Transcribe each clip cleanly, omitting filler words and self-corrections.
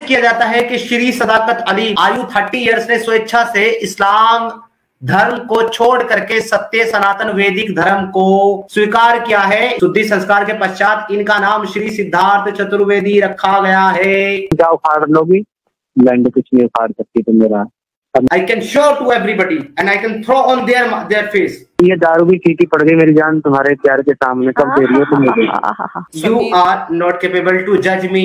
किया जाता है कि श्री सदाकत अली आयु 30 इयर्स ने स्वेच्छा से इस्लाम धर्म को छोड़ करके सत्य सनातन वैदिक धर्म को स्वीकार किया है। शुद्धि संस्कार के पश्चात इनका नाम श्री सिद्धार्थ चतुर्वेदी रखा गया है। क्या उखाड़ लोगी? लैंड कुछ नहीं उखाड़ सकती तुम मेरा। I can show to everybody and I can throw on their face. ये दारू भी फीकी पड़ गई मेरी जान तुम्हारे प्यार के सामने। कब दे रही हो तुम मुझे? You are not capable to judge me.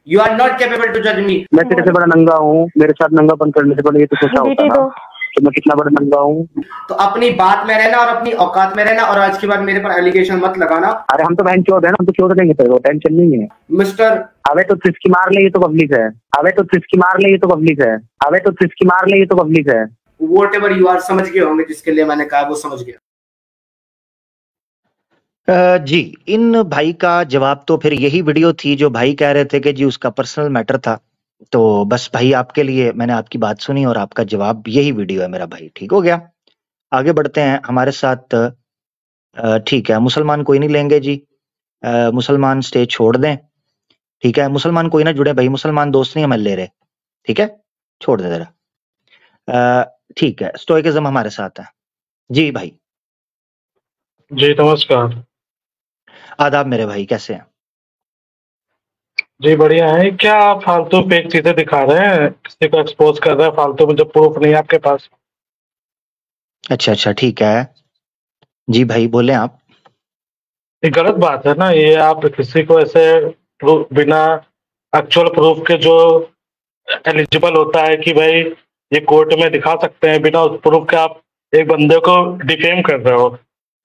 You are not capable to judge me. मैं तेरे से बड़ा नंगा हूँ, मेरे साथ नंगापन करने से पहले ये तो सोचा होता ना तो मैं कितना बड़ा नंगा हूँ। तो अपनी बात में रहना और अपनी औकात में रहना और आज के बाद मेरे पर एलिगेशन मत लगाना। अरे हम तो बहन चोद है ना, हम तो चोद देंगे तेरे को, टेंशन नहीं है। मिस्टर अबे तो सिस्की मार ले, ये तो पब्लिक है। अबे तो सिस्की मार ले, ये तो पब्लिक है। अबे तो सिस्की मार ले, ये तो पब्लिक है। व्हाटएवर यू आर समझ गए होंगे जिसके लिए मैंने कहा वो समझ गया। जी इन भाई का जवाब तो फिर यही वीडियो थी जो भाई कह रहे थे कि जी उसका पर्सनल मैटर था। तो बस भाई आपके लिए मैंने आपकी बात सुनी और आपका जवाब यही वीडियो है मेरा भाई। ठीक हो गया, आगे बढ़ते हैं हमारे साथ। ठीक है, मुसलमान कोई नहीं लेंगे जी, मुसलमान स्टेज छोड़ दें। ठीक है, मुसलमान कोई ना जुड़े भाई, मुसलमान दोस्त नहीं हमें ले रहे। ठीक है, छोड़ दे जरा। ठीक है, स्टोइकिज्म हमारे साथ है जी भाई। जी नमस्कार। आदाब मेरे भाई, कैसे हैं? जी बढ़िया है। क्या आप फालतू फेक चीजें दिखा रहे हैं, किसी को एक्सपोज कर रहे हैं फालतू में जब प्रूफ नहीं है आपके पास? अच्छा ठीक है जी भाई, बोले आप। ये गलत बात है ना, ये आप किसी को ऐसे बिना एक्चुअल प्रूफ के जो एलिजिबल होता है कि भाई ये कोर्ट में दिखा सकते हैं, बिना उस प्रूफ के आप एक बंदे को डिफेम कर रहे हो।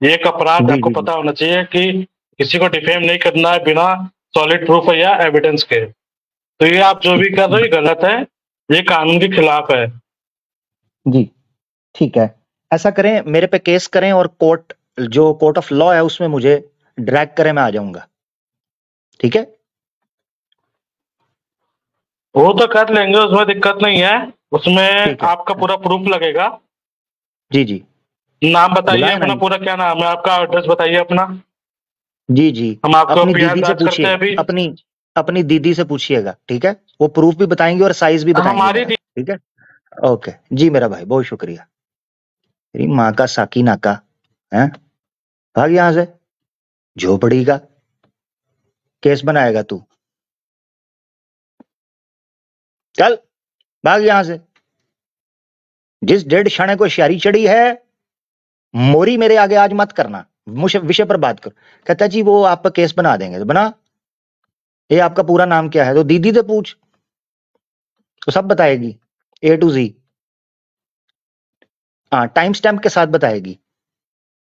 ये एक अपराध, आपको पता होना चाहिए कि किसी को डिफेम नहीं करना है बिना सॉलिड प्रूफ या एविडेंस के। तो ये आप जो भी कर रहे हो ये गलत है, ये कानून के खिलाफ है। जी ठीक है, ऐसा करें मेरे पे केस करें और कोर्ट जो कोर्ट ऑफ लॉ है उसमें मुझे ड्रैग करें, मैं आ जाऊंगा। ठीक है, वो तो कर लेंगे, उसमें दिक्कत नहीं है। उसमें आपका पूरा प्रूफ लगेगा। जी नाम बताइए अपना पूरा, क्या नाम है आपका, एड्रेस बताइए अपना। जी हम आपको अपनी दीदी से पूछिए, अपनी दीदी से पूछिएगा। ठीक है, वो प्रूफ भी बताएंगे और साइज भी बताएंगे हमारी। ठीक है, ओके जी मेरा भाई, बहुत शुक्रिया। तेरी माँ का साकी नाका है, भाग यहां से, झोपड़ी का केस बनाएगा तू, चल भाग यहां से। जिस डेढ़ क्षण को शारी चढ़ी है मोरी मेरे आगे आज मत करना, विषय पर बात कर। कहता जी वो आप पर केस बना देंगे, तो बना। ये आपका पूरा नाम क्या है? तो दीदी से पूछ, तो सब बताएगी A to Z। हाँ, टाइम स्टैम्प के साथ बताएगी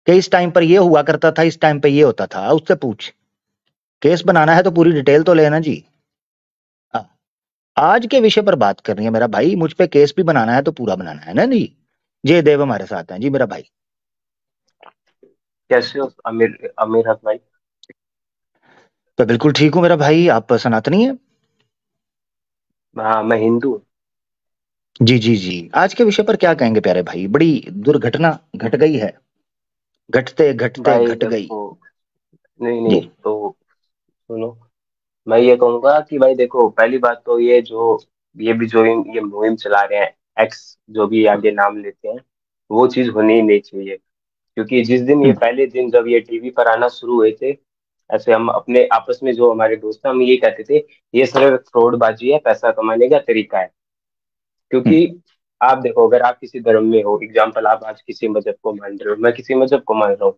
कि इस टाइम पर ये हुआ करता था, इस टाइम पे ये होता था। उससे पूछ, केस बनाना है तो पूरी डिटेल तो लेना जी। आज के विषय पर बात करनी है मेरा भाई, मुझ पे केस भी बनाना है तो पूरा बनाना है ना जी। जय देव हमारे साथ हैं जी मेरा भाई। कैसे हो अमीर हक भाई? तो बिल्कुल ठीक हूँ मेरा भाई, आप सनातनी है? हाँ मैं हिंदू। जी आज के विषय पर क्या कहेंगे प्यारे भाई? बड़ी दुर्घटना घट गई है, घटते घट गई। नहीं तो सुनो, मैं ये कहूंगा कि भाई देखो, पहली बात तो ये मुहिम चला रहे हैं, एक्स जो भी आगे नाम लेते हैं, वो चीज होनी ही नहीं चाहिए। क्योंकि जिस दिन ये पहले दिन जब ये टीवी पर आना शुरू हुए थे, ऐसे हम अपने आपस में जो हमारे दोस्त हैं हम ये कहते थे ये सिर्फ फ्रॉडबाजी है, पैसा कमाने का तरीका है। क्योंकि आप देखो, अगर आप किसी धर्म में हो, एग्जाम्पल आप आज किसी मजहब को मान रहे हो, मैं किसी मजहब को मान रहा हूँ,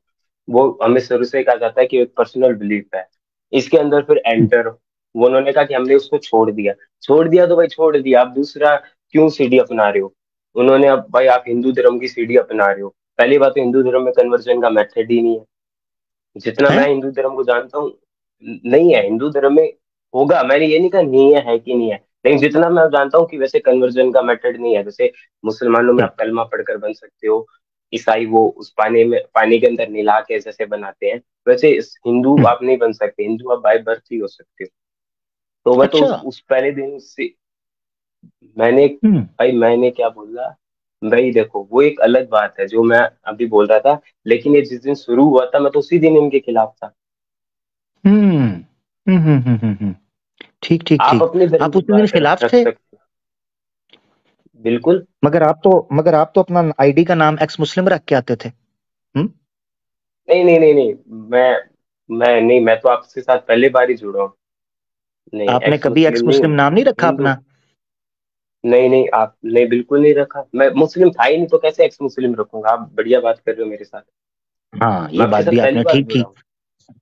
वो हमें शुरू से कहा जाता है कि एक पर्सनल बिलीफ है, इसके अंदर फिर एंटर। वो उन्होंने कहा कि हमने उसको छोड़ दिया तो भाई छोड़ दिया, आप दूसरा क्यों सीढ़ी अपना रहे हो? उन्होंने अब भाई आप हिंदू धर्म की सीढ़ी अपना रहे हो। पहली बात तो हिंदू धर्म में कन्वर्जन का मेथड ही नहीं है, जितना मैं हिंदू धर्म को जानता हूँ नहीं है। हिंदू धर्म में होगा, मैंने ये नहीं कहा नहीं है कि नहीं है, लेकिन जितना मैं जानता हूँ कि वैसे कन्वर्जन का मेथड नहीं है। जैसे मुसलमानों में आप कलमा पढ़कर बन सकते हो, ईसाई वो उस पानी के अंदर मिला के जैसे बनाते हैं, वैसे हिंदू आप नहीं बन सकते। हिंदू आप बाय बर्थ ही हो सकते हो। तो मैं तो उस पहले दिन से मैंने क्या बोला भाई, देखो वो एक अलग बात है जो मैं अभी बोल रहा था, लेकिन ये जिस दिन शुरू हुआ था मैं तो उसी दिन इनके खिलाफ था। ठीक ठीक आप ठीक। अपने धर्म आप की उतने दिन बात खिलाफ रख थे, सकते हैं। बिल्कुल। मगर आप तो अपना आईडी का नाम एक्स मुस्लिम रख के आते थे। हम्म। नहीं नहीं नहीं नहीं, मैं नहीं, मैं तो आपके साथ पहली बार ही जुड़ा हूँ। नहीं, आपने एक्स कभी मुस्लिम एक्स नहीं मुस्लिम हूँ, नाम नहीं रखा हिंदू। अपना? नहीं नहीं, आप नहीं, बिल्कुल नहीं रखा। मैं मुस्लिम था ही नहीं तो कैसे एक्स मुस्लिम रखूंगा? आप बढ़िया बात कर रहे हो मेरे साथ। हाँ, मैं ये आपके बात भी साथ पहली आपने बार ठीक जुड़ा की। हूँ।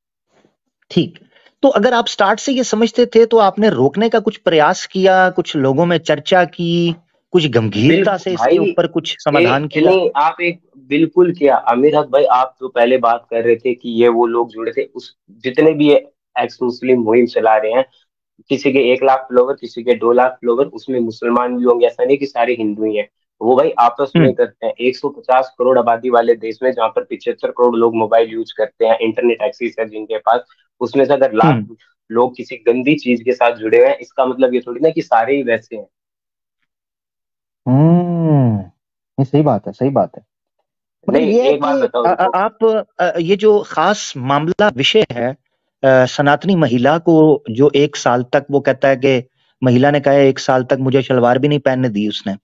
ठीक। तो अगर आप स्टार्ट से ये समझते थे तो आपने रोकने का कुछ प्रयास किया, कुछ लोगों में चर्चा की, कुछ गंभीरता बिल्कुल से इसके भाई। ऊपर कुछ समाधान किया? नहीं, आप एक बिल्कुल किया अमीर हक भाई। आप जो पहले बात कर रहे थे कि ये वो लोग जुड़े थे, उस जितने भी ये एक्स मुस्लिम मुहिम चला रहे हैं, किसी के 1 लाख फ्लोवर, किसी के 2 लाख फ्लोवर, उसमें मुसलमान भी होंगे, ऐसा नहीं कि सारे हिंदू ही हैं। वो भाई आपस में हम्म करते हैं। 150 करोड़ आबादी वाले देश में, जहाँ पर 75 करोड़ लोग मोबाइल यूज करते हैं, इंटरनेट एक्सेस है जिनके पास, उसमें से अगर लाख हम्म लोग किसी गंदी चीज के साथ जुड़े हुए हैं, इसका मतलब ये थोड़ी ना कि सारे ही वैसे हैं। हम्म। ये सही बात है, सही बात है। मगर नहीं, ये है एक बात कि बताओ, रुको। आप ये जो खास मामला विषय है, सनातनी महिला को जो 1 साल तक वो कहता है कि महिला ने कहा है 1 साल तक मुझे शलवार भी नहीं पहनने दी उसने।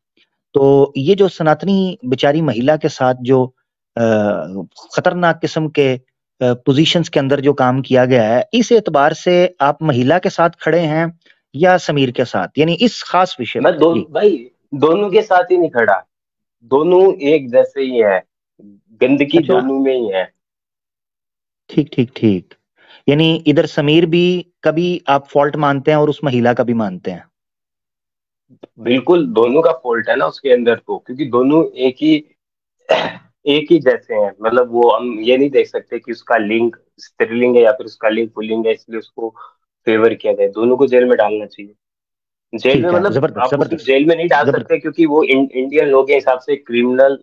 तो ये जो सनातनी बेचारी महिला के साथ जो अ, खतरनाक किस्म के पोजीशंस के अंदर जो काम किया गया है, इस एतबार से आप महिला के साथ खड़े हैं या समीर के साथ, यानी इस खास विषय मैं पर? दो जी। भाई, दोनों के साथ ही नहीं खड़ा। दोनों एक जैसे ही है, गंदगी अच्छा, दोनों में ही है। ठीक ठीक ठीक। यानी इधर समीर भी कभी आप फॉल्ट मानते हैं और उस महिला का भी मानते हैं? बिल्कुल, दोनों का फॉल्ट है ना उसके अंदर तो, क्योंकि दोनों एक ही जैसे हैं। मतलब वो हम ये नहीं देख सकते कि उसका लिंग स्त्रीलिंग है या फिर उसका लिंग पुल्लिंग है, इसलिए उसको फेवर किया जाए। दोनों को जेल में डालना चाहिए। जेल में ठीक है, मतलब जबरदस्त आप उसको जबरदस्त जेल में नहीं डाल जबरदस्त। सकते, क्योंकि वो इंडियन लोग के हिसाब से क्रिमिनल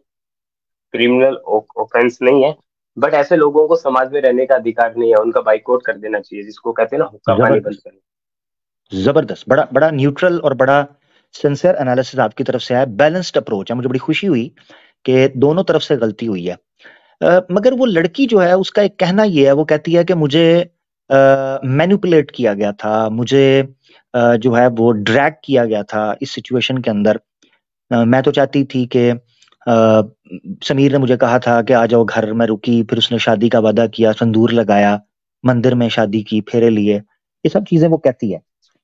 क्रिमिनल ऑफेंस नहीं है। बट ऐसे लोगों को समाज में रहने का अधिकार नहीं है, उनका बाइकआउट कर देना चाहिए, जिसको कहते हैं ना हुक्का पानी बंद जबरदस्त करना। जबरदस्त, बड़ा बड़ा न्यूट्रल और बड़ा सिंसियर एनालिसिस आपकी तरफ से है, बैलेंस्ड अप्रोच है। मुझे बड़ी खुशी हुई कि दोनों तरफ से गलती हुई है। मगर वो लड़की जो है उसका एक कहना ये है, वो कहती है कि मुझे मैनिपुलेट किया गया था, मुझे जो है वो ड्रैग किया गया था इस सिचुएशन के अंदर। मैं तो चाहती थी कि समीर ने मुझे कहा था कि आ जाओ घर में, रुकी, फिर उसने शादी का वादा किया, संदूर लगाया, मंदिर में शादी की, फेरे लिए, ये सब चीजें वो कहती है।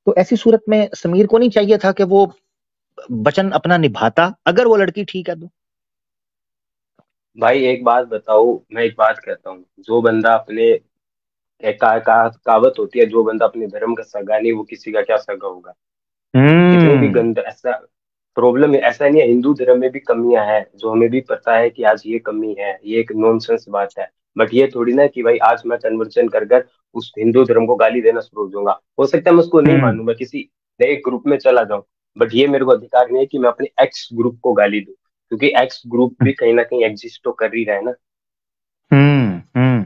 तो ऐसी सूरत में समीर को नहीं चाहिए था कि वो वचन अपना निभाता, अगर वो लड़की ठीक है तो? भाई एक बात बताओ, मैं एक बात कहता हूँ, जो बंदा अपने कहावत होती है, जो बंदा अपने धर्म का सगा नहीं, वो किसी का क्या सगा होगा? कितनी भी हम्म गंद ऐसा प्रॉब्लम है, ऐसा नहीं है, हिंदू धर्म में भी कमियां हैं जो हमें भी पता है कि आज ये कमी है, ये एक नॉनसेंस बात है। बट ये थोड़ी ना कि भाई आज मैं कन्वर्जन कर कर उस हिंदू धर्म को गाली देना शुरू हो जाऊंगा। हो सकता है मैं उसको नहीं हम्म मानूं, मैं किसी नए ग्रुप में चला जाऊं, बट ये मेरे को अधिकार नहीं है कि मैं अपने एक्स ग्रुप को गाली दूं, क्योंकि एक्स ग्रुप भी कहीं ना कहीं एग्जिस्ट तो कर ही रहा है ना।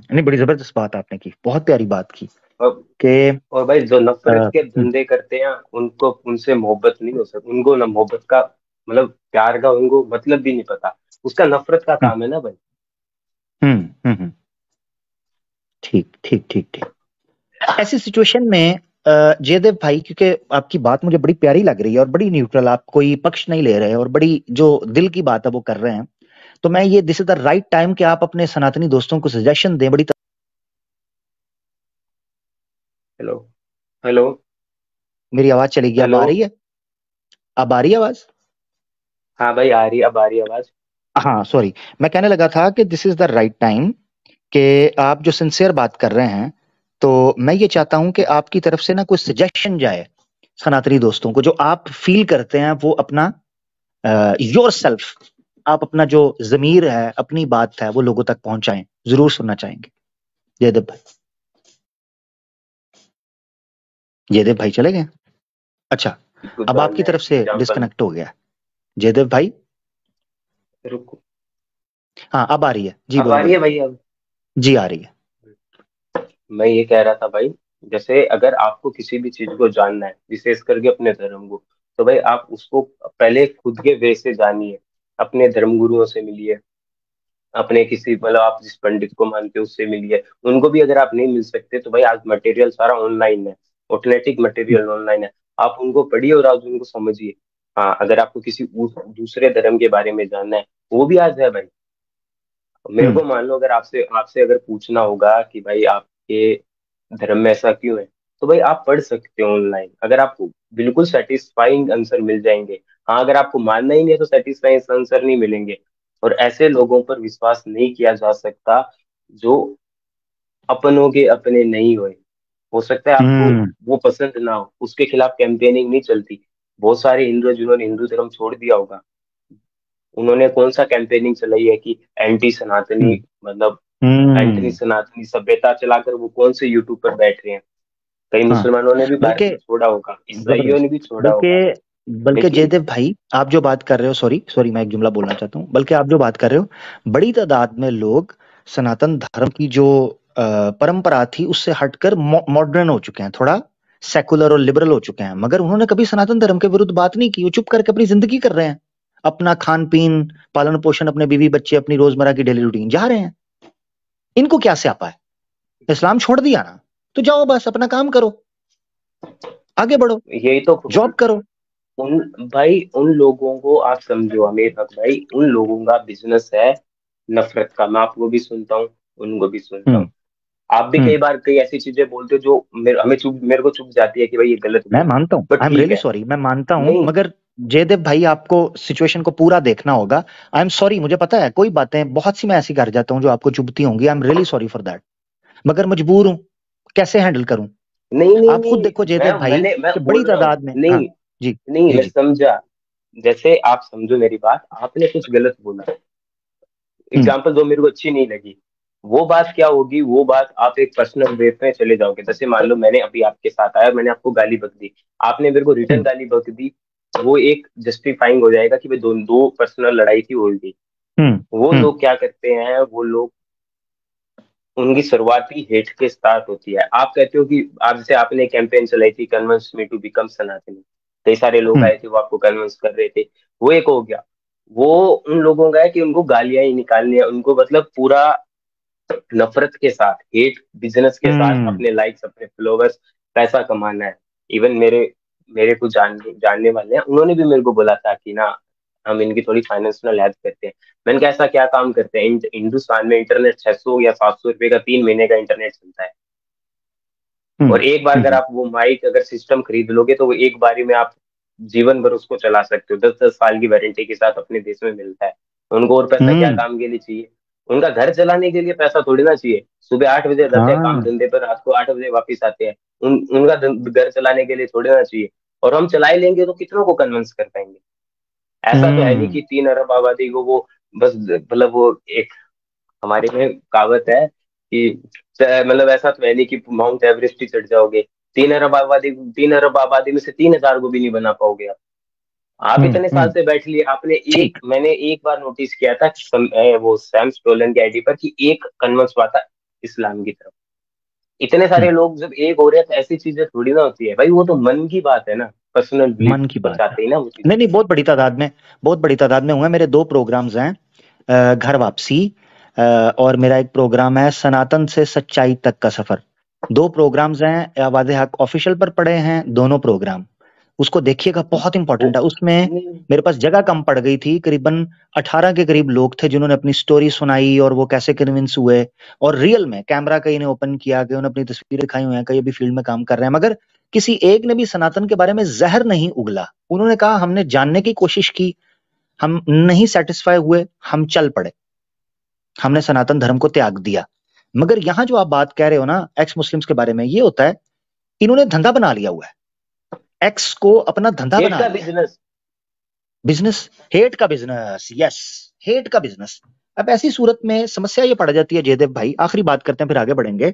नहीं, बड़ी जबरदस्त बात आपने की, बहुत प्यारी बात की और, कि और भाई जो अ, नफरत के धंधे करते हैं, उनको उनसे मोहब्बत नहीं हो सकती। उनको ना मोहब्बत का मतलब प्यार का उनको मतलब भी नहीं पता, उसका नफरत का हम्म काम है ना भाई। हम्म हम्म हम्म, ठीक ठीक ठीक ठीक। ऐसी सिचुएशन में जयदेव भाई, क्योंकि आपकी बात मुझे बड़ी प्यारी लग रही है और बड़ी न्यूट्रल, आप कोई पक्ष नहीं ले रहे और बड़ी जो दिल की बात है वो कर रहे हैं, तो मैं ये this is the right time कि आप अपने सनातनी दोस्तों को सजेशन दें। हेलो, हेलो, मेरी आवाज चली गई, अब हेलो। आ रही है? अब आ रही है आवाज? हाँ भाई, आ रही, अब आ रही आवाज। हाँ, सॉरी। मैं कहने लगा था कि this is the right time कि आप जो सिंसियर बात कर रहे हैं, तो मैं ये चाहता हूं कि आपकी तरफ से ना कोई सजेशन जाए सनातनी दोस्तों को, जो आप फील करते हैं वो अपना योर सेल्फ, आप अपना जो जमीर है, अपनी बात है, वो लोगों तक पहुंचाएं, जरूर सुनना चाहेंगे। जयदेव भाई, जयदेव भाई चले गए? अच्छा, अब खुदा आपकी मैं तरफ एक से एग्जाम्पल, डिस्कनेक्ट हो गया जयदेव भाई। रुको। हाँ, अब आ रही है जी, अब आ बोलो रही है बोलो। भाई अब? जी, आ रही है। मैं ये कह रहा था भाई, जैसे अगर आपको किसी भी चीज को जानना है, विशेष करके अपने धर्म को, तो भाई आप उसको पहले खुद के वे से जानिए, अपने धर्म गुरुओं से मिलिए, अपने किसी मतलब आप जिस पंडित को मानते हो उससे मिलिए। उनको भी अगर आप नहीं मिल सकते तो भाई आज मटेरियल सारा ऑनलाइन है, ऑथेंटिक मटेरियल ऑनलाइन है, आप उनको पढ़िए और आप उनको समझिए। हाँ, अगर आपको किसी दूसरे धर्म के बारे में जानना है, वो भी आज है भाई। मेरे को मान लो अगर आपसे आपसे अगर पूछना होगा कि भाई आपके धर्म में ऐसा क्यों है, तो भाई आप पढ़ सकते हो ऑनलाइन, अगर आपको बिल्कुल सेटिस्फाइंग आंसर मिल जाएंगे। हाँ, अगर आपको मानना ही नहीं है तो सेटिस्फाइंग आंसर नहीं मिलेंगे। और ऐसे लोगों पर विश्वास नहीं किया जा सकता जो अपनों के अपने नहीं हुए। हो सकता है आपको हम्म वो पसंद ना हो, उसके खिलाफ कैंपेनिंग नहीं चलती। बहुत सारे हिंदू जिन्होंने हिंदू धर्म छोड़ दिया होगा, उन्होंने कौन सा कैंपेनिंग चलाई है कि एंटी सनातनी, हम्म मतलब एंटी हम्म सनातनी सभ्यता चलाकर वो कौन से यूट्यूब पर बैठ रहे हैं। कई हाँ, मुसलमानों ने भी भारत बल्कि को छोड़ा होगा, ईसाइयों जबरदस्त, ने भी छोड़ा बल्कि होगा। बल्कि लेकिन जयदेव भाई, आप जो बात कर रहे हो, सॉरी सॉरी, मैं एक जुमला बोलना चाहता हूँ, बल्कि आप जो बात कर रहे हो, बड़ी तादाद में लोग सनातन धर्म की जो परंपरा थी उससे हटकर मॉडर्न हो चुके हैं, थोड़ा सेकुलर और लिबरल हो चुके हैं, मगर उन्होंने कभी सनातन धर्म के विरुद्ध बात नहीं की। वो चुप करके अपनी जिंदगी कर रहे हैं, अपना खान पीन, पालन पोषण, अपने बीवी बच्चे, अपनी रोजमर्रा की डेली रूटीन जा रहे हैं। इनको क्या स्यापा है? इस्लाम छोड़ दिया ना, तो जाओ बस अपना काम करो, आगे बढ़ो, यही तो जॉब करो। उन भाई उन लोगों को आप समझो, अमीर हक भाई, उन लोगों का बिजनेस है नफरत का। मैं आपको भी सुनता हूँ, उनको भी सुनता हूँ। हम्म आप भी कई हम्म बार कई ऐसी चीजें बोलते हो जो मेरे को चुभ जाती है कि भाई ये गलत मैं बोल रहे हो, मानता हूँ, बट आई एम ठीक रियली है। सॉरी, मैं मानता हूँ, नहीं मगर जयदेव भाई आपको सिचुएशन को पूरा देखना होगा। आई एम सॉरी, मुझे पता है कोई बातें बहुत सी मैं ऐसी कर जाता हूँ जो आपको चुभती होंगी, I am really sorry for that, मगर मजबूर हूँ, कैसे हैंडल करूं? नहीं नहीं आप खुद नहीं, देखो जयदेव भाई मैं कि बड़ी बोल रहा हूँ, तादाद में, हाँ, नहीं जी नहीं, जी मैं जी, समझा। जैसे आप समझो मेरी बात, आपने कुछ गलत बोला, हम्म एग्जाम्पल दो, मेरे को अच्छी नहीं लगी, वो बात क्या होगी, वो बात आप एक पर्सनल वे में चले जाओगे। जैसे मान लो मैंने अभी आपके साथ आया, मैंने आपको गाली बक दी, आपने मेरे को रिटर्न हम्म गाली बक दी, वो एक जस्टिफाइंग हो जाएगा कि भाई दो दो पर्सनल लड़ाई थी, हो गई। हम्म वो हम्म लोग क्या करते हैं, वो लोग, उनकी शुरुआत ही हेट के साथ होती है। आप कहते हो कि आप, जैसे आपने कैंपेन चलाई थी कन्विंस मी टू बिकम सनातनी, कई सारे लोग हम्म आए थे वो आपको कन्विंस कर रहे थे, वो एक हो गया। वो उन लोगों का है कि उनको गालियां ही निकालनी है, उनको मतलब पूरा नफरत के साथ, हेट बिजनेस के साथ, हम्म अपने लाइक्स, अपने फॉलोवर्स, पैसा कमाना है। इवन मेरे मेरे को जानने वाले हैं, उन्होंने भी मेरे को बोला था कि ना हम इनकी थोड़ी फाइनेंशियल हेल्प करते हैं। मैंने कहा ऐसा क्या काम करते हैं? हिंदुस्तान में इंटरनेट 600 या 700 रुपए का 3 महीने का इंटरनेट चलता है। हम्म और एक बार अगर हम्म आप वो माइक अगर सिस्टम खरीद लोगे तो वो एक बारी में आप जीवन भर उसको चला सकते हो, 10-10 साल की वारंटी के साथ अपने देश में मिलता है। उनको और पैसा क्या हम्म, काम के लिए चाहिए? उनका घर चलाने के लिए पैसा थोड़ी ना चाहिए। सुबह 8 बजे जाते हैं काम हाँ, धंधे पर, रात को 8 बजे वापिस आते हैं। उनका घर चलाने के लिए थोड़ी ना चाहिए। और हम चला ही लेंगे तो कितनों को कन्विंस कर पाएंगे? ऐसा तो है नहीं हम्म कि 3 अरब आबादी को वो बस, मतलब वो एक, हमारे में कहावत है कि मतलब ऐसा तो है नहीं कि माउंट एवरेस्ट ही चढ़ जाओगे। 3 अरब आबादी में से 3,000 को भी नहीं बना पाओगे आप इतने साल हम्म, से बैठ लिए। ठीक, मैंने एक बार नोटिस किया था कि वो सैम स्टोलन की आईडी पर कि एक कन्वर्स हुआ था इस्लाम की तरफ। इतने हम्म, सारे लोग जब एक हो रहे हैं तो ऐसी चीजें थोड़ी ना होती है भाई, वो तो मन की बात है ना, पर्सनल बिलीफ मन की पर बात है। जाते ही ना वो चीजें। नहीं नहीं, बहुत बड़ी तादाद में, बहुत बड़ी तादाद में हुए। मेरे 2 प्रोग्राम्स हैं, घर वापसी, और मेरा एक प्रोग्राम है सनातन से सच्चाई तक का सफर। 2 प्रोग्राम्स हैं, आवाज़े हक ऑफिशियल पर पड़े हैं दोनों प्रोग्राम, उसको देखिएगा, बहुत वो इंपॉर्टेंट है। उसमें नहीं, मेरे पास जगह कम पड़ गई थी, करीबन 18 के करीब लोग थे जिन्होंने अपनी स्टोरी सुनाई और वो कैसे कन्विंस हुए, और रियल में कैमरा कहीं ने ओपन किया, कहीं उन्होंने अपनी तस्वीरें दिखाई हुई हैं, कहीं अभी फील्ड में काम कर रहे हैं, मगर किसी एक ने भी सनातन के बारे में जहर नहीं उगला। उन्होंने कहा हमने जानने की कोशिश की, हम नहीं सेटिस्फाई हुए, हम चल पड़े, हमने सनातन धर्म को त्याग दिया। मगर यहां जो आप बात कह रहे हो ना एक्स मुस्लिम्स के बारे में, ये होता है इन्होंने धंधा बना लिया हुआ है, एक्स को अपना धंधा हेट बना का लिया है, बिजनेस। बिजनेस, हेट का बिजनेस, यस, हेट का बिजनेस। अब ऐसी सूरत में समस्या ये पड़ जाती है जयदेव भाई, आखिरी बात करते हैं फिर आगे बढ़ेंगे।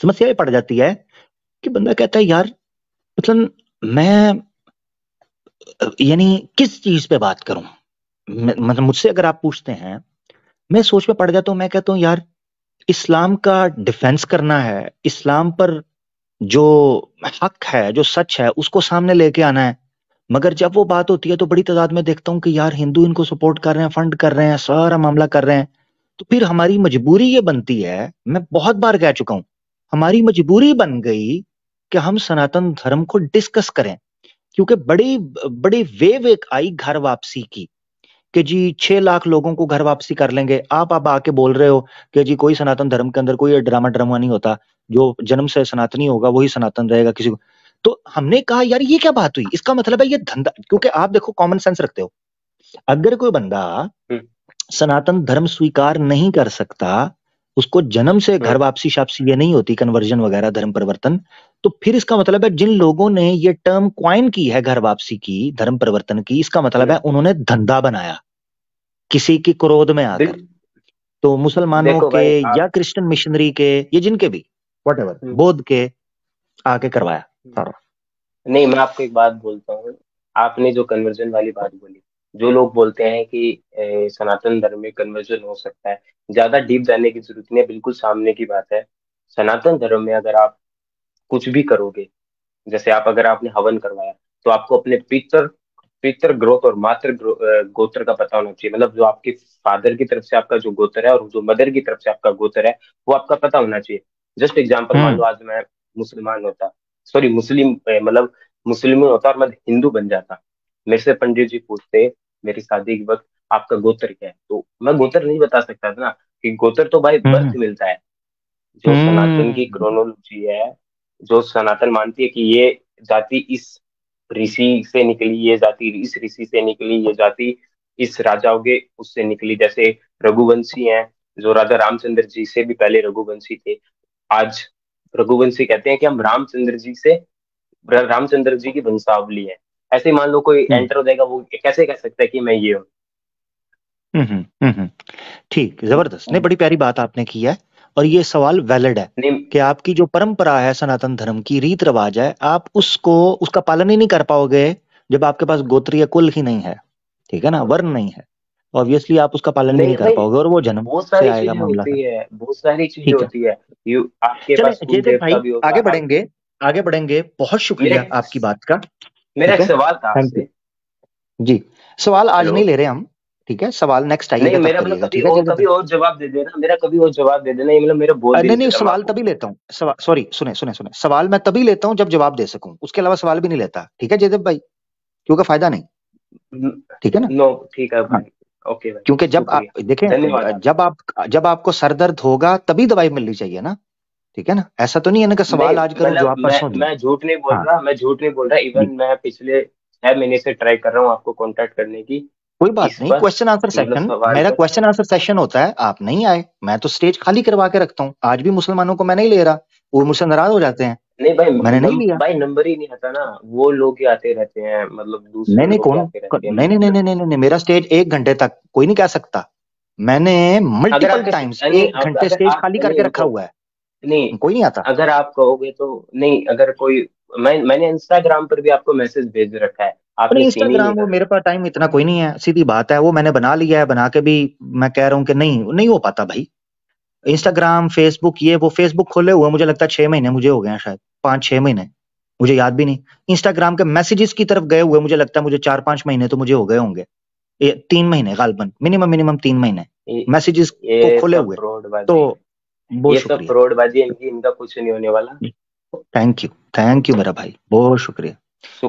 समस्या ये पड़ जाती है कि बंदा कहता है यार, मतलब मैं, यानी किस चीज पे बात करूं? मतलब मुझसे अगर आप पूछते हैं, मैं सोच में पड़ जाता हूं, मैं कहता हूं यार, इस्लाम का डिफेंस करना है, इस्लाम पर जो हक है, जो सच है, उसको सामने लेके आना है। मगर जब वो बात होती है तो बड़ी तादाद में देखता हूं कि यार हिंदू इनको सपोर्ट कर रहे हैं, फंड कर रहे हैं, सारा मामला कर रहे हैं। तो फिर हमारी मजबूरी ये बनती है, मैं बहुत बार कह चुका हूं, हमारी मजबूरी बन गई कि हम सनातन धर्म को डिस्कस करें, क्योंकि बड़ी बड़ी वेव एक आई घर वापसी की कि जी 6 लाख लोगों को घर वापसी कर लेंगे। आप आके बोल रहे हो कि जी कोई सनातन धर्म के अंदर कोई ड्रामा नहीं होता, जो जन्म से सनातनी होगा वही सनातन रहेगा किसी को। तो हमने कहा यार ये क्या बात हुई, इसका मतलब है ये धंधा, क्योंकि आप देखो कॉमन सेंस रखते हो, अगर कोई बंदा सनातन धर्म स्वीकार नहीं कर सकता, उसको जन्म से घर वापसी शापसी ये नहीं होती, कन्वर्जन वगैरह धर्म परिवर्तन, तो फिर इसका मतलब है जिन लोगों ने ये टर्म क्वाइन की है घर वापसी की, धर्म परिवर्तन की, इसका मतलब है उन्होंने धंधा बनाया किसी की क्रोध में आकर। तो मुसलमानों के या क्रिश्चियन मिशनरी के, ये जिनके भी व्हाटएवर बौद्ध के आके करवाया। नहीं, मैं आपको एक बात बोलता हूँ, आपने जो कन्वर्जन वाली बात बोली, जो लोग बोलते हैं कि सनातन धर्म में कन्वर्जन हो सकता है, ज्यादा डीप जाने की जरूरत नहीं है, बिल्कुल सामने की बात है। सनातन धर्म में अगर आप कुछ भी करोगे, जैसे अगर आपने हवन करवाया, तो आपको अपने पितर ग्रोथ और गोत्र का पता होना चाहिए। मतलब जो आपके फादर की तरफ से आपका जो गोत्र है और जो मदर की तरफ से आपका गोत्र है, वो आपका पता होना चाहिए। जस्ट एग्जाम्पल, मान लो आज मैं मुसलमान होता, सॉरी मुस्लिम, मतलब मुस्लिम होता और मैं हिंदू बन जाता, मेरे से पंडित जी पूछते मेरी शादी के वक्त आपका गोत्र क्या है, तो मैं गोत्र नहीं बता सकता था ना, कि गोत्र तो भाई बर्थ मिलता है। जो सनातन की क्रोनोलॉजी है, जो सनातन मानती है कि ये जाति इस ऋषि से निकली, ये जाति इस ऋषि से निकली, ये जाति इस राजाओं के उससे निकली। जैसे रघुवंशी हैं, जो राजा रामचंद्र जी से भी पहले रघुवंशी थे। आज रघुवंशी कहते हैं कि हम रामचंद्र जी की वंशावली है। ऐसे ही मान लो कोई एंटर हो जाएगा, वो कैसे कह सकता है कि मैं ये हूँ। ठीक, जबरदस्त, नहीं बड़ी प्यारी बात आपने की है, और ये सवाल वैलिड है कि आपकी जो परंपरा है, सनातन धर्म की रीत रिवाज है, आप उसका पालन ही नहीं कर पाओगे जब आपके पास गोत्रीय कुल ही नहीं है, ठीक है ना, वर्ण नहीं है, ऑब्वियसली आप उसका पालन नहीं कर पाओगे, और वो जन्म से आएगा मामला। बहुत सारी चीजें होती है, आपके पास कुल देवता भी होता है। आगे बढ़ेंगे, बहुत शुक्रिया आपकी बात का। मेरा एक सवाल था आपसे जी, सवाल आज नहीं ले रहे हम, ठीक है, सवाल नेक्स्ट आइएगा तब करिएगा, ठीक है, कभी और जवाब दे देना, मेरा कभी और जवाब दे देना, मतलब मेरा बोल नहीं, सवाल तभी लेता हूँ, सॉरी सुने, सवाल मैं तभी लेता हूँ जब जवाब दे सकूं, उसके अलावा सवाल भी नहीं लेता, ठीक है जयदेव भाई, क्योंकि फायदा नहीं, ठीक है ना। नो ठीक है भाई, ओके भाई, क्योंकि जब आप देखें, जब आपको सर दर्द होगा तभी दवाई मिलनी चाहिए ना, ठीक है ना, ऐसा तो नहीं है ना कि सवाल आज करूं जवाब परसों दूं। मैं झूठ नहीं बोल रहा, इवन मैं पिछले 6 महीने से ट्राई कर रहा हूँ आपको कांटेक्ट करने की। कोई बात नहीं, क्वेश्चन आंसर सेशन, मेरा क्वेश्चन आंसर सेशन होता है, आप नहीं आए, मैं तो स्टेज खाली करवा के रखता हूँ। आज भी मुसलमानों को मैं नहीं ले रहा, वो मुझसे नाराज हो जाते हैं। नहीं भाई, मैंने नहीं लिया भाई, नंबर ही नहीं आता ना, वो लोग ही आते रहते हैं, मतलब दूसरे नहीं, लोग आते रहते हैं। नहीं, मेरा स्टेज 1 घंटे तक कोई नहीं कह सकता, मैंने मल्टीपल टाइम्स 1 घंटे स्टेज खाली करके रखा हुआ है, नहीं कोई नहीं आता। अगर आप कहोगे तो नहीं, अगर कोई, मैंने इंस्टाग्राम पर भी आपको मैसेज भेज रखा है, आपने इंस्टाग्राम, वो मेरे पास टाइम इतना कोई नहीं है, सीधी बात है, वो मैंने बना लिया है, बना के भी मैं कह रहा हूँ कि नहीं हो पाता भाई। इंस्टाग्राम, फेसबुक, ये वो, फेसबुक खोले हुए मुझे लगता है 6 महीने मुझे हो गए हैं, शायद 5-6 महीने, मुझे याद भी नहीं। इंस्टाग्राम के मैसेजेस की तरफ गए हुए मुझे लगता है मुझे 4-5 महीने तो मुझे हो गए होंगे, 3 महीने गालबन, मिनिमम 3 महीने मैसेजेस को खोले हुए। तो बहुत शुक्रिया, फ्रॉडबाजी इनका कुछ नहीं होने वाला। थैंक यू मेरा भाई, बहुत शुक्रिया।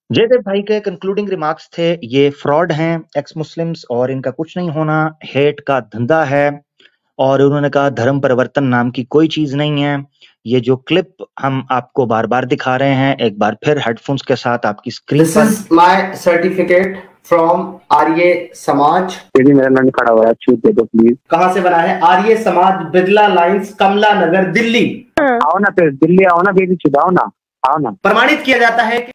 जयदेव भाई के कंक्लूडिंग रिमार्क्स थे, ये फ्रॉड हैं, एक्स मुस्लिम्स, और इनका कुछ नहीं होना, हेट का धंधा है, और उन्होंने कहा धर्म परिवर्तन नाम की कोई चीज नहीं है। ये जो क्लिप हम आपको बार बार दिखा रहे हैं, एक बार फिर हेडफोन्स के साथ आपकी स्क्रीन पर। This is my certificate from Arya Samaj. मेरा नाम खड़ा हुआ है, छूट दे दो प्लीज। कहाँ से बना है? आर्य समाज, बिरला लाइंस, कमला नगर, दिल्ली। आओ ना फिर, दिल्ली आओ ना, बेबी छुड़ाओ ना, आओ ना। प्रमाणित किया जाता है कि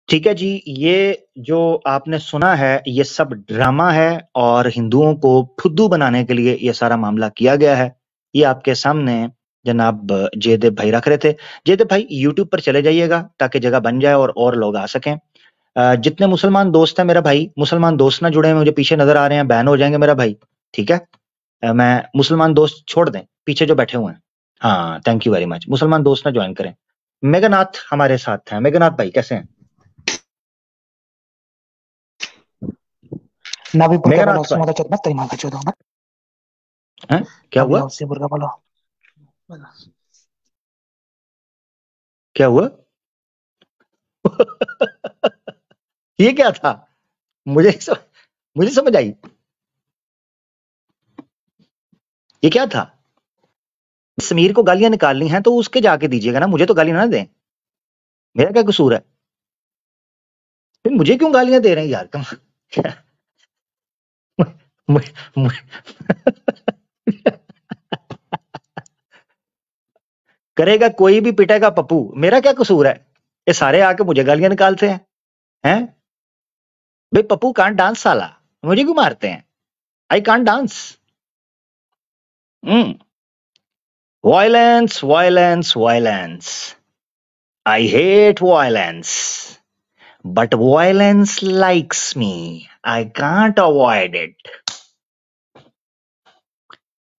ठीक है जी, ये जो आपने सुना है ये सब ड्रामा है, और हिंदुओं को फुद्दू बनाने के लिए ये सारा मामला किया गया है। ये आपके सामने जनाब जयदेव भाई रख रहे थे। जयदेव भाई यूट्यूब पर चले जाइएगा ताकि जगह बन जाए और लोग आ सकें। जितने मुसलमान दोस्त हैं मेरा भाई, मुसलमान दोस्त ना जुड़े, मुझे पीछे नजर आ रहे हैं, बैन हो जाएंगे मेरा भाई, ठीक है। मैं मुसलमान दोस्त छोड़ दें पीछे जो बैठे हुए हैं, हाँ थैंक यू वेरी मच, मुसलमान दोस्त ना ज्वाइन करें। मेघनाथ हमारे साथ हैं। मेघनाथ भाई कैसे हैं? ना भी मेघनाथ क्या हुआ? क्या हुआ? ये क्या था? मुझे समझ आई, ये क्या था? समीर को गालियां निकालनी है तो उसके जाके दीजिएगा ना, मुझे तो गाली ना दें, मेरा क्या कसूर है? फिर मुझे क्यों गालियां दे रहे हैं यार तुम? करेगा कोई भी, पिटेगा पप्पू, मेरा क्या कसूर है? ये सारे आके मुझे गालियां निकालते हैं, हैं? भाई पप्पू कांट डांस साला, मुझे क्यों मारते हैं? I can't dance. Violence violence violence, I hate violence, but violence likes me, I can't avoid it.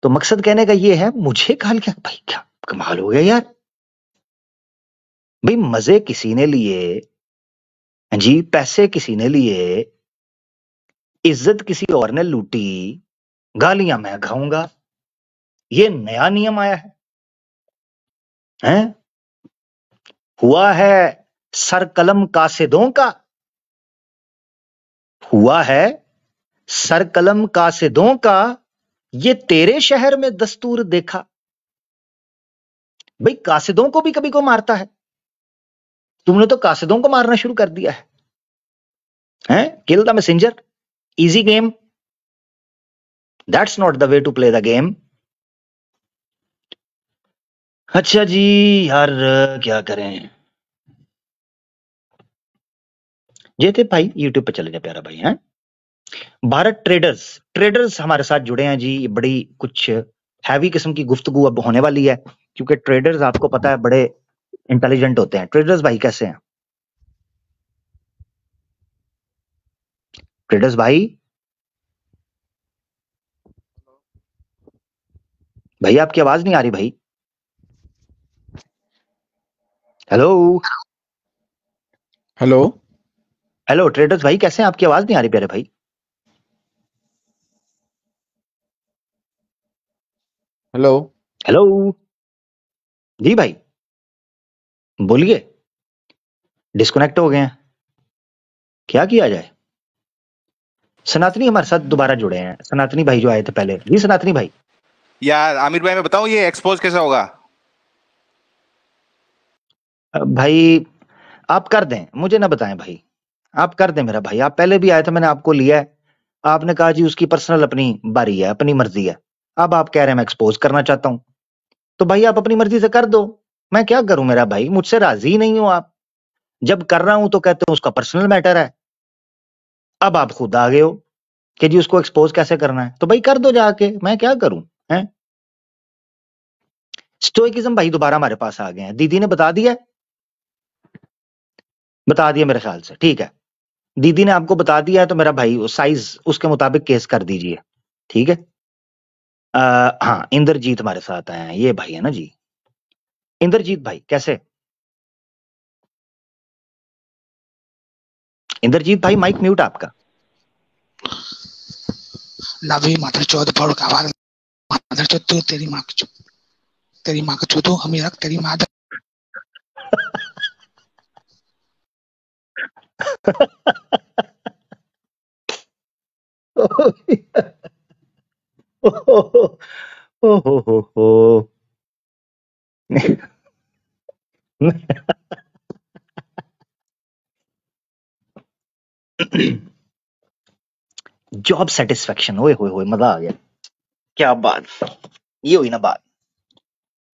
तो मकसद कहने का ये है, मुझे गाल क्या भाई, क्या कमाल हो गया यार। भाई मजे किसी ने लिए जी, पैसे किसी ने लिए, इज्जत किसी और ने लूटी, गालियां मैं खाऊंगा, ये नया नियम आया है, हैं? हुआ है सर कलम कासिदों का, हुआ है सर कलम कासिदों का, ये तेरे शहर में दस्तूर देखा। भाई कासिदों को भी कभी को मारता है, तुमने तो कासिदों को मारना शुरू कर दिया है, हैं? Kill the messenger, easy game, that's not the way to play the game. अच्छा जी यार, क्या करें? ये थे भाई, यूट्यूब पे चले जाए प्यारा भाई, हैं? भारत ट्रेडर्स हमारे साथ जुड़े हैं जी। बड़ी कुछ हैवी किस्म की गुफ्तगू अब होने वाली है, क्योंकि ट्रेडर्स आपको पता है बड़े इंटेलिजेंट होते हैं। ट्रेडर्स भाई कैसे हैं? ट्रेडर्स भाई, भाई आपकी आवाज नहीं आ रही भाई। हेलो हेलो हेलो ट्रेडर्स भाई, कैसे हैं? आपकी आवाज नहीं आ रही प्यारे भाई। हेलो हेलो जी भाई, बोलिए। डिस्कनेक्ट हो गए हैं, क्या किया जाए? सनातनी हमारे साथ दोबारा जुड़े हैं, सनातनी भाई जो आए थे पहले। जी सनातनी भाई। यार आमिर भाई, मैं बताऊं ये एक्सपोज कैसा होगा? भाई आप कर दें, मुझे ना बताएं भाई, आप कर दें मेरा भाई। आप पहले भी आए थे, मैंने आपको लिया है, आपने कहा जी उसकी पर्सनल अपनी बारी है, अपनी मर्जी है। अब आप कह रहे हैं मैं एक्सपोज करना चाहता हूं, तो भाई आप अपनी मर्जी से कर दो, मैं क्या करूं मेरा भाई? मुझसे राजी नहीं हो आप, जब कर रहा हूं तो कहते हो उसका पर्सनल मैटर है। अब आप खुद आ गए हो कि जी उसको एक्सपोज कैसे करना है, तो भाई कर दो जाके, मैं क्या करूं? हैं? स्टोइकिज्म भाई दोबारा हमारे पास आ गए हैं, दीदी ने बता दिया मेरे ख्याल से, ठीक है। दीदी ने आपको बता दिया है तो मेरा भाई साइज उसके मुताबिक केस कर दीजिए, ठीक है। हाँ इंद्रजीत हमारे साथ आए हैं, ये भाई है ना जी। इंद्रजीत भाई कैसे? इंद्रजीत भाई माइक म्यूट आपका। नबी मदर चौथ फोड़ का आवाज, मदर चौथ तू, तेरी माँ की चौथ, तेरी माँ का चौथो हमें रख, तेरी माँ जॉब सेटिस्फेक्शन, ओए होए होए, मजा आ गया, क्या बात, ये हुई ना बात।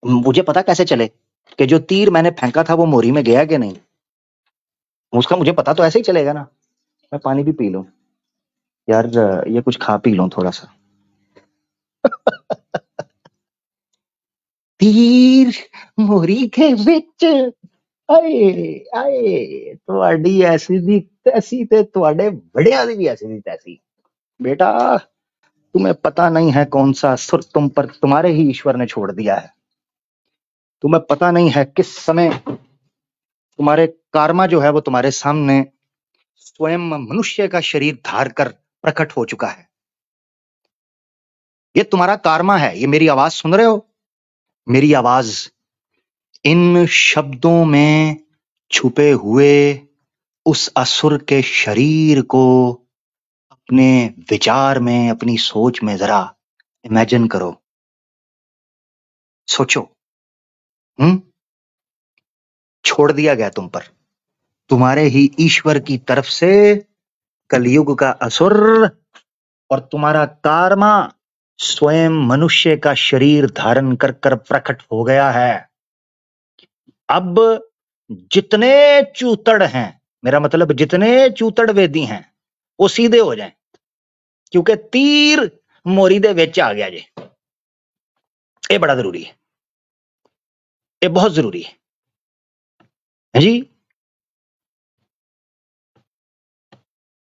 मुझे पता कैसे चले कि जो तीर मैंने फेंका था वो मोरी में गया कि नहीं, उसका मुझे पता तो ऐसे ही चलेगा ना। मैं पानी भी पी लूं यार, ये कुछ खा पी लूं थोड़ा सा। तीर मोरी के विच आए आए, ਤੁਹਾਡੀ ਐਸੀ ਦੀ तैसी ते ਤੁਹਾਡੇ बड़िया दी भी ऐसी दी तैसी। बेटा तुम्हें पता नहीं है कौन सा सुर तुम पर तुम्हारे ही ईश्वर ने छोड़ दिया है, तुम्हें पता नहीं है किस समय तुम्हारे कार्मा जो है वो तुम्हारे सामने स्वयं मनुष्य का शरीर धार कर प्रकट हो चुका है। ये तुम्हारा कार्मा है, ये मेरी आवाज सुन रहे हो? मेरी आवाज इन शब्दों में छुपे हुए उस असुर के शरीर को अपने विचार में, अपनी सोच में जरा इमेजिन करो, सोचो। छोड़ दिया गया तुम पर, तुम्हारे ही ईश्वर की तरफ से कलयुग का असुर, और तुम्हारा कार्मा स्वयं मनुष्य का शरीर धारण कर कर प्रकट हो गया है। अब जितने चूतड़ हैं, मेरा मतलब जितने चूतड़ वेदी हैं, वो सीधे हो जाएं, क्योंकि तीर मोरी दे विच आ गया जी। ये बड़ा जरूरी है, ये बहुत जरूरी है जी।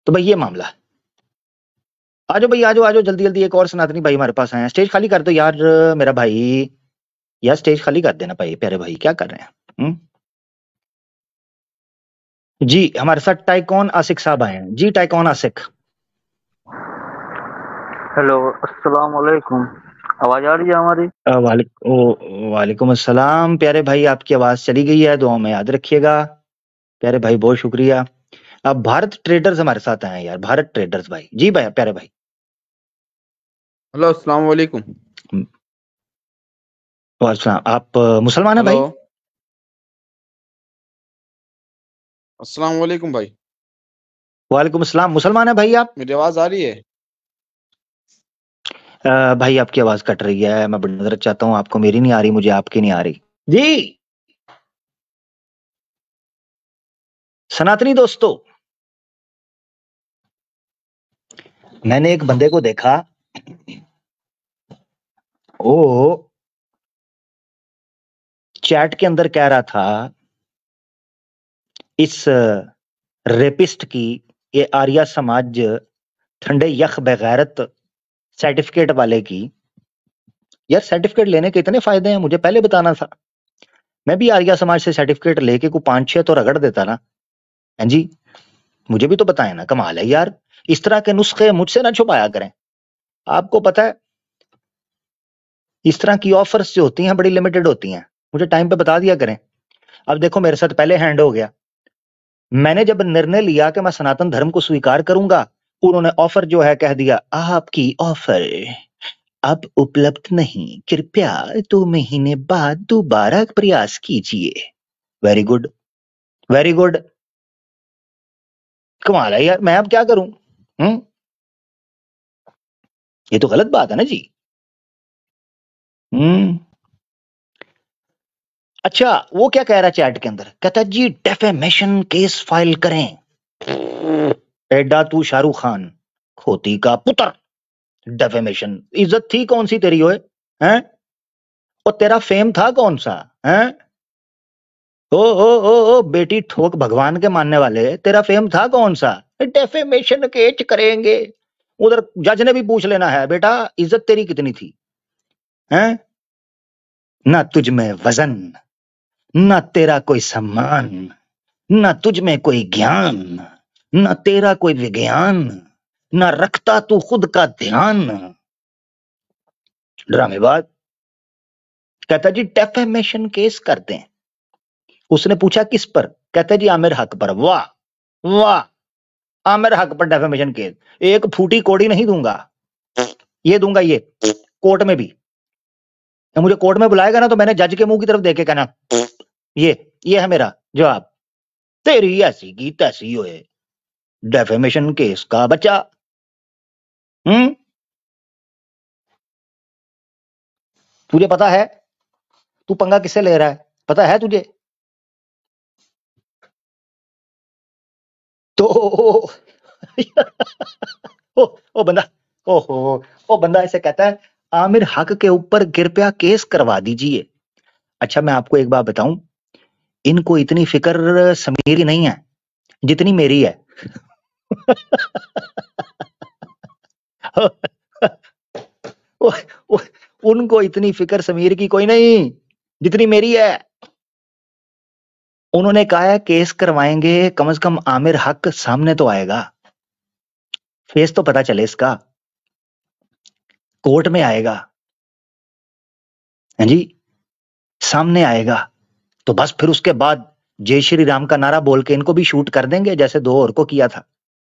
तो भाई ये मामला है। आजो भाई, आजो आजो जल्दी जल्दी। एक और सनातनी भाई हमारे पास आए हैं। स्टेज खाली कर दो यार मेरा भाई, यार स्टेज खाली कर देना भाई, प्यारे भाई क्या कर रहे हैं? जी हमारे साथ टाइकॉन आसिक साहब आए हैं। जी टाइकॉन आसिक। हेलो, अस्सलाम वालेकुम। आवाज आ रही है हमारी? वालेकुम अस्सलाम प्यारे भाई, आपकी आवाज चली गई है, दुआ में याद रखिएगा प्यारे भाई, बहुत शुक्रिया। अब भारत ट्रेडर्स हमारे साथ आए हैं यार, भारत ट्रेडर्स भाई। जी भाई प्यारे भाई। हेलो, अस्सलाम वालेकुम। आप मुसलमान है भाई? अस्सलाम वालेकुम भाई। वालेकुम अस्सलाम। मुसलमान है भाई आप? मेरी आवाज आ रही है? भाई आपकी आवाज कट रही है, मैं बड़ी नजर चाहता हूँ, आपको मेरी नहीं आ रही, मुझे आपकी नहीं आ रही जी। सनातनी दोस्तों, मैंने एक बंदे को देखा, वो चैट के अंदर कह रहा था इस रेपिस्ट की, ये आर्या समाज ठंडे यख बेगैरत सर्टिफिकेट वाले की। यार सर्टिफिकेट लेने के इतने फायदे हैं, मुझे पहले बताना था, मैं भी आर्या समाज से सर्टिफिकेट लेके को 5-6 तो रगड़ देता ना। हैं जी, मुझे भी तो बताएं ना, कमाल है यार। इस तरह के नुस्खे मुझसे ना छुपाया करें। आपको पता है इस तरह की ऑफर्स जो होती हैं बड़ी लिमिटेड होती हैं, मुझे टाइम पे बता दिया करें। अब देखो मेरे साथ पहले हैंड हो गया, मैंने जब निर्णय लिया कि मैं सनातन धर्म को स्वीकार करूंगा, उन्होंने ऑफर जो है कह दिया, आपकी ऑफर अब उपलब्ध नहीं, कृपया 2 महीने बाद दोबारा प्रयास कीजिए। Very good, very good. कमाल है यार, मैं अब क्या करूं? ये तो गलत बात है ना जी। अच्छा, वो क्या कह रहा है चैट के अंदर, कहता है जी डेफेमेशन केस फाइल करें। एडा तू शाहरुख खान खोती का पुत्र, डेफेमेशन इज्जत थी कौन सी तेरी? ओए हैं, और तेरा फेम था कौन सा? हैं ओ बेटी ठोक भगवान के मानने वाले, तेरा फेम था कौन सा? डेफेमेशन केस करेंगे। उधर जज ने भी पूछ लेना है, बेटा इज्जत तेरी कितनी थी? हैं, ना तुझ में वजन, ना तेरा कोई सम्मान, ना तुझ में कोई ज्ञान, ना तेरा कोई विज्ञान, ना रखता तू खुद का ध्यान। ड्रामेबाज। कहता जी डेफेमेशन केस करते हैं। उसने पूछा किस पर? कहता जी आमिर हक पर। वाह वाह, आमिर हक पर डेफेमेशन केस। एक फूटी कोड़ी नहीं दूंगा, ये दूंगा ये कोर्ट में भी। मुझे कोर्ट में बुलाएगा ना तो मैंने जज के मुंह की तरफ देखे कहना, ये है मेरा जवाब, तेरी ऐसी की तैसी होए, डेफेमेशन केस का बच्चा। तुझे पता है तू पंगा किससे ले रहा है? पता है तुझे? तो ओ बंदा, ओहो, ओ बंदा ऐसे कहता है आमिर हक के ऊपर कृपया केस करवा दीजिए। अच्छा मैं आपको एक बात बताऊं, इनको इतनी फिक्र समीर की नहीं है जितनी मेरी है। उनको इतनी फिक्र समीर की कोई नहीं जितनी मेरी है। उन्होंने कहा है केस करवाएंगे, कम से कम आमिर हक सामने तो आएगा, फेस तो पता चले इसका, कोर्ट में आएगा, हैं जी, सामने आएगा, तो बस फिर उसके बाद जय श्री राम का नारा बोल के इनको भी शूट कर देंगे जैसे 2 और को किया था।